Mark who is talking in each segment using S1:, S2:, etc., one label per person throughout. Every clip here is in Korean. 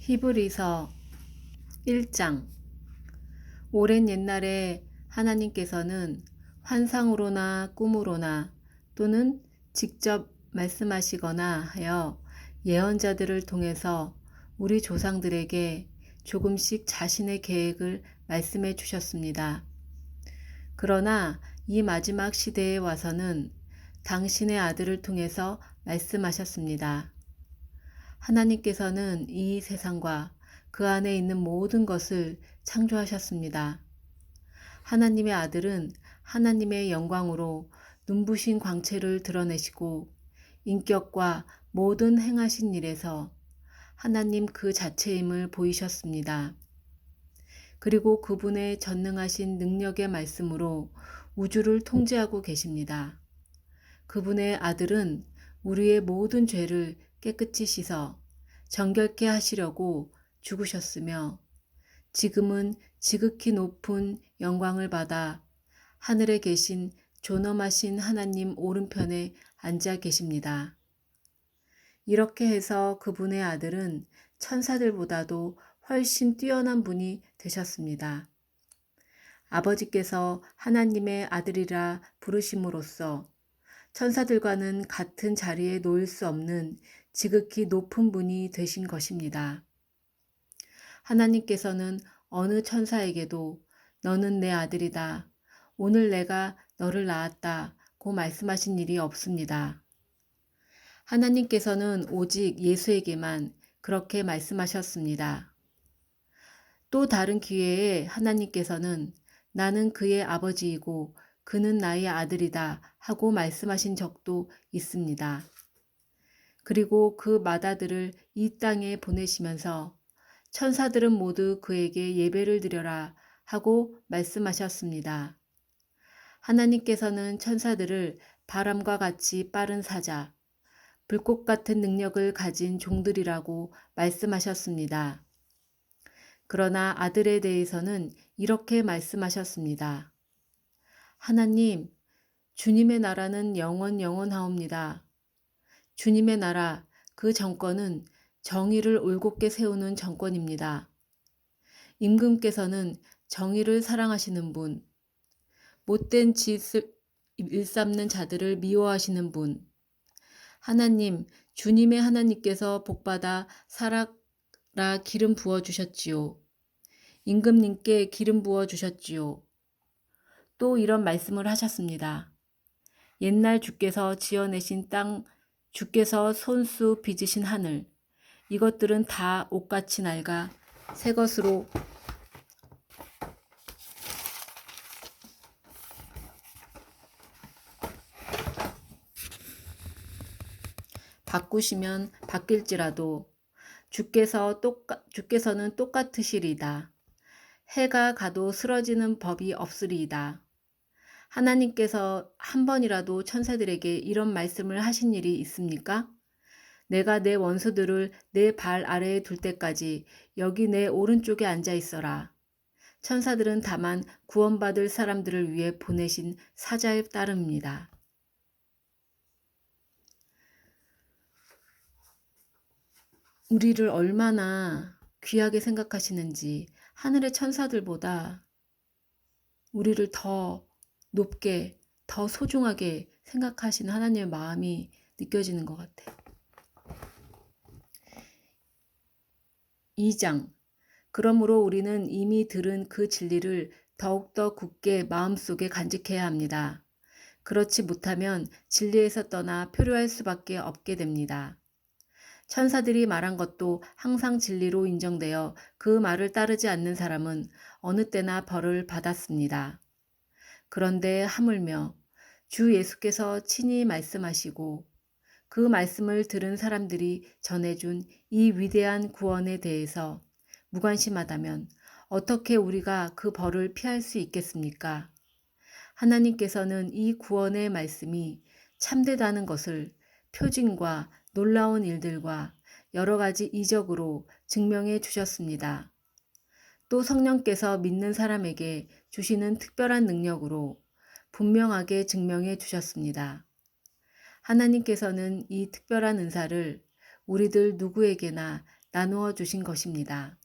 S1: 히브리서 1장. 오랜 옛날에 하나님께서는 환상으로나 꿈으로나 또는 직접 말씀하시거나 하여 예언자들을 통해서 우리 조상들에게 조금씩 자신의 계획을 말씀해 주셨습니다. 그러나 이 마지막 시대에 와서는 당신의 아들을 통해서 말씀하셨습니다. 하나님께서는 이 세상과 그 안에 있는 모든 것을 창조하셨습니다. 하나님의 아들은 하나님의 영광으로 눈부신 광채를 드러내시고 인격과 모든 행하신 일에서 하나님 그 자체임을 보이셨습니다. 그리고 그분의 전능하신 능력의 말씀으로 우주를 통제하고 계십니다. 그분의 아들은 우리의 모든 죄를 깨끗이 씻어 정결케 하시려고 죽으셨으며 지금은 지극히 높은 영광을 받아 하늘에 계신 존엄하신 하나님 오른편에 앉아 계십니다. 이렇게 해서 그분의 아들은 천사들보다도 훨씬 뛰어난 분이 되셨습니다. 아버지께서 하나님의 아들이라 부르심으로써 천사들과는 같은 자리에 놓일 수 없는 지극히 높은 분이 되신 것입니다. 하나님께서는 어느 천사에게도 너는 내 아들이다. 오늘 내가 너를 낳았다고 말씀하신 일이 없습니다. 하나님께서는 오직 예수에게만 그렇게 말씀하셨습니다. 또 다른 기회에 하나님께서는 나는 그의 아버지이고 그는 나의 아들이다 하고 말씀하신 적도 있습니다. 그리고 그 맏아들을 이 땅에 보내시면서 천사들은 모두 그에게 예배를 드려라 하고 말씀하셨습니다. 하나님께서는 천사들을 바람과 같이 빠른 사자, 불꽃 같은 능력을 가진 종들이라고 말씀하셨습니다. 그러나 아들에 대해서는 이렇게 말씀하셨습니다. 하나님, 주님의 나라는 영원하옵니다. 주님의 나라, 그 정권은 정의를 올곧게 세우는 정권입니다. 임금께서는 정의를 사랑하시는 분, 못된 짓을 일삼는 자들을 미워하시는 분, 하나님, 주님의 하나님께서 복받아 살아라 기름 부어주셨지요. 임금님께 기름 부어주셨지요. 또 이런 말씀을 하셨습니다. 옛날 주께서 지어내신 땅, 주께서 손수 빚으신 하늘, 이것들은 다 옷같이 낡아 새 것으로 바꾸시면 바뀔지라도 주께서는 똑같으시리이다. 해가 가도 쓰러지는 법이 없으리이다. 하나님께서 한 번이라도 천사들에게 이런 말씀을 하신 일이 있습니까? 내가 내 원수들을 내 발 아래에 둘 때까지 여기 내 오른쪽에 앉아 있어라. 천사들은 다만 구원받을 사람들을 위해 보내신 사자에 따릅니다. 우리를 얼마나 귀하게 생각하시는지 하늘의 천사들보다 우리를 더 높게, 더 소중하게 생각하시는 하나님의 마음이 느껴지는 것 같아요. 2장. 그러므로 우리는 이미 들은 그 진리를 더욱더 굳게 마음속에 간직해야 합니다. 그렇지 못하면 진리에서 떠나 표류할 수밖에 없게 됩니다. 천사들이 말한 것도 항상 진리로 인정되어 그 말을 따르지 않는 사람은 어느 때나 벌을 받았습니다. 그런데 하물며 주 예수께서 친히 말씀하시고 그 말씀을 들은 사람들이 전해준 이 위대한 구원에 대해서 무관심하다면 어떻게 우리가 그 벌을 피할 수 있겠습니까? 하나님께서는 이 구원의 말씀이 참되다는 것을 표징과 놀라운 일들과 여러 가지 이적으로 증명해 주셨습니다. 또 성령께서 믿는 사람에게 주시는 특별한 능력으로 분명하게 증명해 주셨습니다. 하나님께서는 이 특별한 은사를 우리들 누구에게나 나누어 주신 것입니다.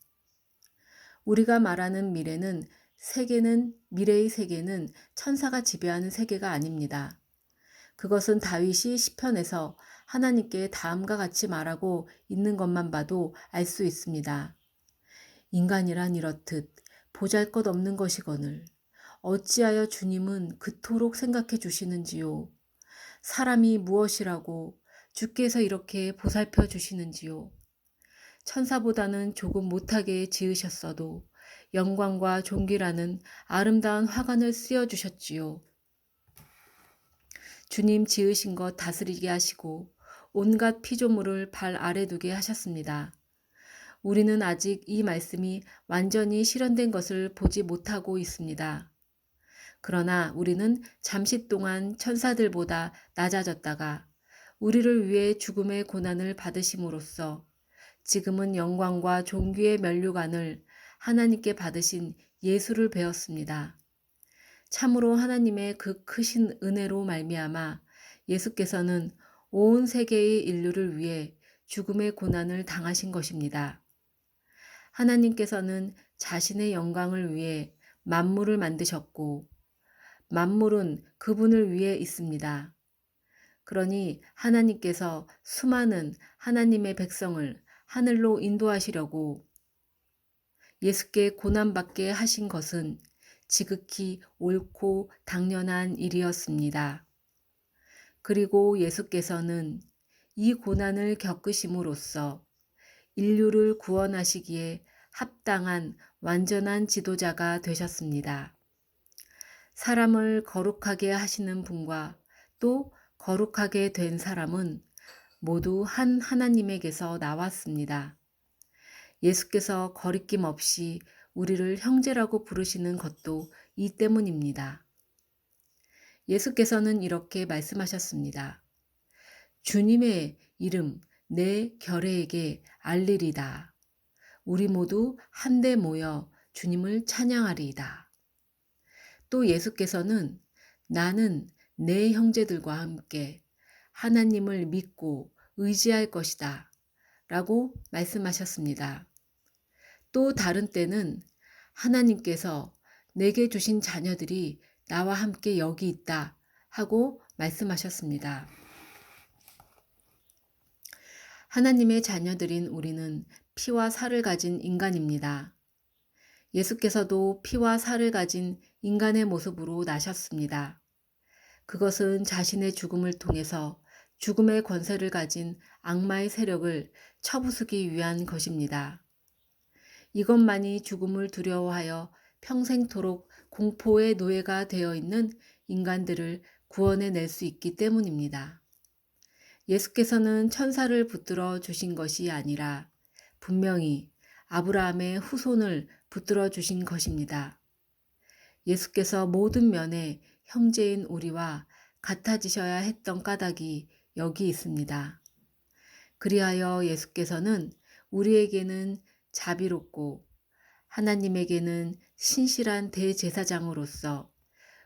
S1: 우리가 말하는 미래의 세계는 천사가 지배하는 세계가 아닙니다. 그것은 다윗이 시편에서 하나님께 다음과 같이 말하고 있는 것만 봐도 알 수 있습니다. 인간이란 이렇듯 보잘것없는 것이거늘 어찌하여 주님은 그토록 생각해 주시는지요. 사람이 무엇이라고 주께서 이렇게 보살펴 주시는지요. 천사보다는 조금 못하게 지으셨어도 영광과 존귀라는 아름다운 화관을 씌워 주셨지요. 주님 지으신 것 다스리게 하시고 온갖 피조물을 발 아래 두게 하셨습니다. 우리는 아직 이 말씀이 완전히 실현된 것을 보지 못하고 있습니다. 그러나 우리는 잠시 동안 천사들보다 낮아졌다가 우리를 위해 죽음의 고난을 받으심으로써 지금은 영광과 존귀의 면류관을 하나님께 받으신 예수를 배웠습니다. 참으로 하나님의 그 크신 은혜로 말미암아 예수께서는 온 세계의 인류를 위해 죽음의 고난을 당하신 것입니다. 하나님께서는 자신의 영광을 위해 만물을 만드셨고 만물은 그분을 위해 있습니다. 그러니 하나님께서 수많은 하나님의 백성을 하늘로 인도하시려고 예수께 고난받게 하신 것은 지극히 옳고 당연한 일이었습니다. 그리고 예수께서는 이 고난을 겪으심으로써 인류를 구원하시기에 합당한 완전한 지도자가 되셨습니다. 사람을 거룩하게 하시는 분과 또 거룩하게 된 사람은 모두 한 하나님에게서 나왔습니다. 예수께서 거리낌 없이 우리를 형제라고 부르시는 것도 이 때문입니다. 예수께서는 이렇게 말씀하셨습니다. 주님의 이름 내 결혜에게 알리리다. 우리 모두 한데 모여 주님을 찬양하리이다. 또 예수께서는 나는 내 형제들과 함께 하나님을 믿고 의지할 것이다 라고 말씀하셨습니다. 또 다른 때는 하나님께서 내게 주신 자녀들이 나와 함께 여기 있다 하고 말씀하셨습니다. 하나님의 자녀들인 우리는 피와 살을 가진 인간입니다. 예수께서도 피와 살을 가진 인간의 모습으로 나셨습니다. 그것은 자신의 죽음을 통해서 죽음의 권세를 가진 악마의 세력을 쳐부수기 위한 것입니다. 이것만이 죽음을 두려워하여 평생토록 공포의 노예가 되어 있는 인간들을 구원해낼 수 있기 때문입니다. 예수께서는 천사를 붙들어 주신 것이 아니라 분명히 아브라함의 후손을 붙들어 주신 것입니다. 예수께서 모든 면에 형제인 우리와 같아지셔야 했던 까닭이 여기 있습니다. 그리하여 예수께서는 우리에게는 자비롭고 하나님에게는 신실한 대제사장으로서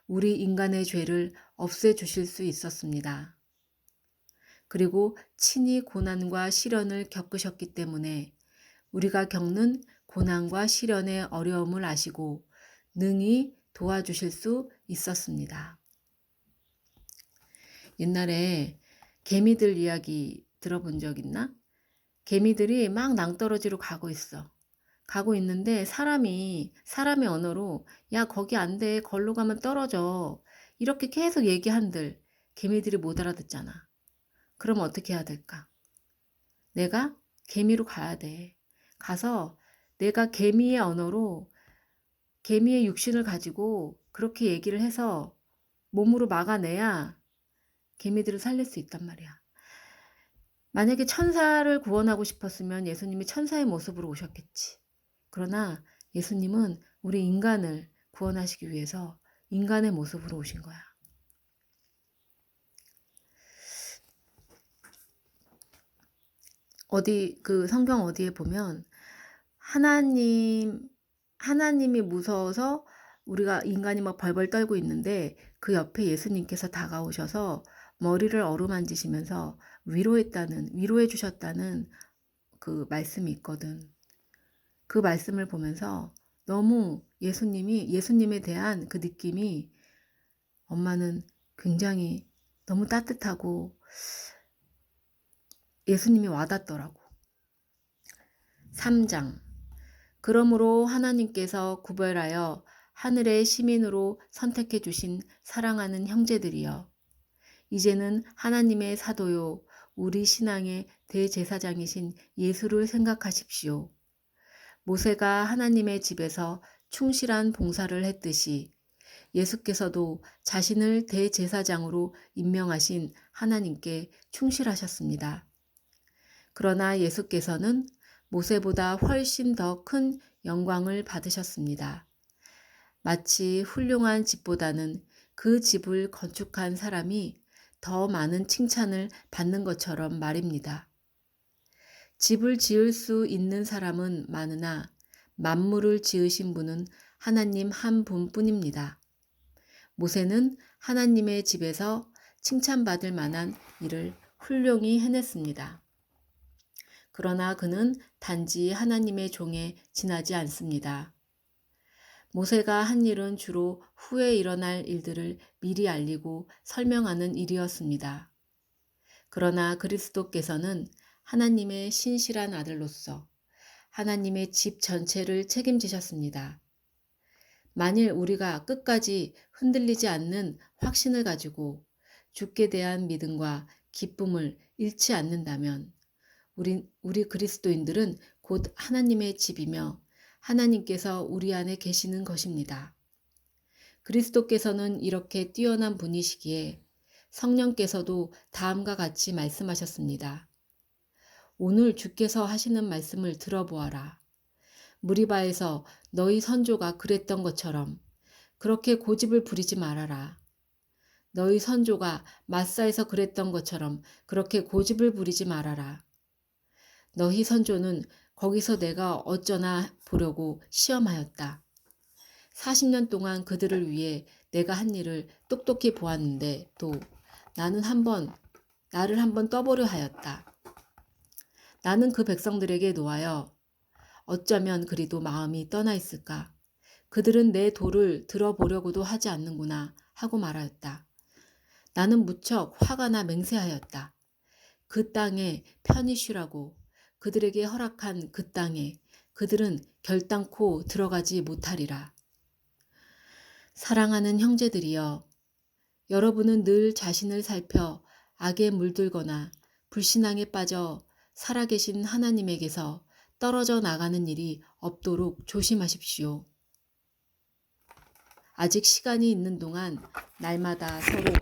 S1: 우리 인간의 죄를 없애주실 수 있었습니다. 그리고 친히 고난과 시련을 겪으셨기 때문에 우리가 겪는 고난과 시련의 어려움을 아시고 능히 도와주실 수 있었습니다. 옛날에 개미들 이야기 들어본 적 있나? 개미들이 막 낭떠러지로 가고 있어. 가고 있는데 사람의 언어로 야 거기 안 돼. 걸로 가면 떨어져. 이렇게 계속 얘기한들 개미들이 못 알아듣잖아. 그럼 어떻게 해야 될까? 내가 개미로 가야 돼. 가서 내가 개미의 언어로 개미의 육신을 가지고 그렇게 얘기를 해서 몸으로 막아내야 개미들을 살릴 수 있단 말이야. 만약에 천사를 구원하고 싶었으면 예수님이 천사의 모습으로 오셨겠지. 그러나 예수님은 우리 인간을 구원하시기 위해서 인간의 모습으로 오신 거야. 그 성경 어디에 보면 하나님이 무서워서 우리가 인간이 막 벌벌 떨고 있는데 그 옆에 예수님께서 다가오셔서 머리를 어루만지시면서 위로해 주셨다는 그 말씀이 있거든. 그 말씀을 보면서 너무 예수님에 대한 그 느낌이 엄마는 굉장히 너무 따뜻하고 예수님이 와닿더라고. 3장. 그러므로 하나님께서 구별하여 하늘의 시민으로 선택해 주신 사랑하는 형제들이여. 이제는 하나님의 사도요 우리 신앙의 대제사장이신 예수를 생각하십시오. 모세가 하나님의 집에서 충실한 봉사를 했듯이 예수께서도 자신을 대제사장으로 임명하신 하나님께 충실하셨습니다. 그러나 예수께서는 모세보다 훨씬 더 큰 영광을 받으셨습니다. 마치 훌륭한 집보다는 그 집을 건축한 사람이 더 많은 칭찬을 받는 것처럼 말입니다. 집을 지을 수 있는 사람은 많으나 만물을 지으신 분은 하나님 한 분뿐입니다. 모세는 하나님의 집에서 칭찬받을 만한 일을 훌륭히 해냈습니다. 그러나 그는 단지 하나님의 종에 지나지 않습니다. 모세가 한 일은 주로 후에 일어날 일들을 미리 알리고 설명하는 일이었습니다. 그러나 그리스도께서는 하나님의 신실한 아들로서 하나님의 집 전체를 책임지셨습니다. 만일 우리가 끝까지 흔들리지 않는 확신을 가지고 주께 대한 믿음과 기쁨을 잃지 않는다면 우리 그리스도인들은 곧 하나님의 집이며 하나님께서 우리 안에 계시는 것입니다. 그리스도께서는 이렇게 뛰어난 분이시기에 성령께서도 다음과 같이 말씀하셨습니다. 오늘 주께서 하시는 말씀을 들어보아라. 무리바에서 너희 선조가 그랬던 것처럼 그렇게 고집을 부리지 말아라. 너희 선조가 마사에서 그랬던 것처럼 그렇게 고집을 부리지 말아라. 너희 선조는 거기서 내가 어쩌나 보려고 시험하였다. 40년 동안 그들을 위해 내가 한 일을 똑똑히 보았는데 또 나를 한번 떠보려 하였다. 나는 그 백성들에게 노하여 어쩌면 그리도 마음이 떠나 있을까? 그들은 내 도를 들어보려고도 하지 않는구나 하고 말하였다. 나는 무척 화가 나 맹세하였다. 그 땅에 편히 쉬라고 그들에게 허락한 그 땅에 그들은 결단코 들어가지 못하리라. 사랑하는 형제들이여, 여러분은 늘 자신을 살펴 악에 물들거나 불신앙에 빠져 살아계신 하나님에게서 떨어져 나가는 일이 없도록 조심하십시오. 아직 시간이 있는 동안 날마다 서로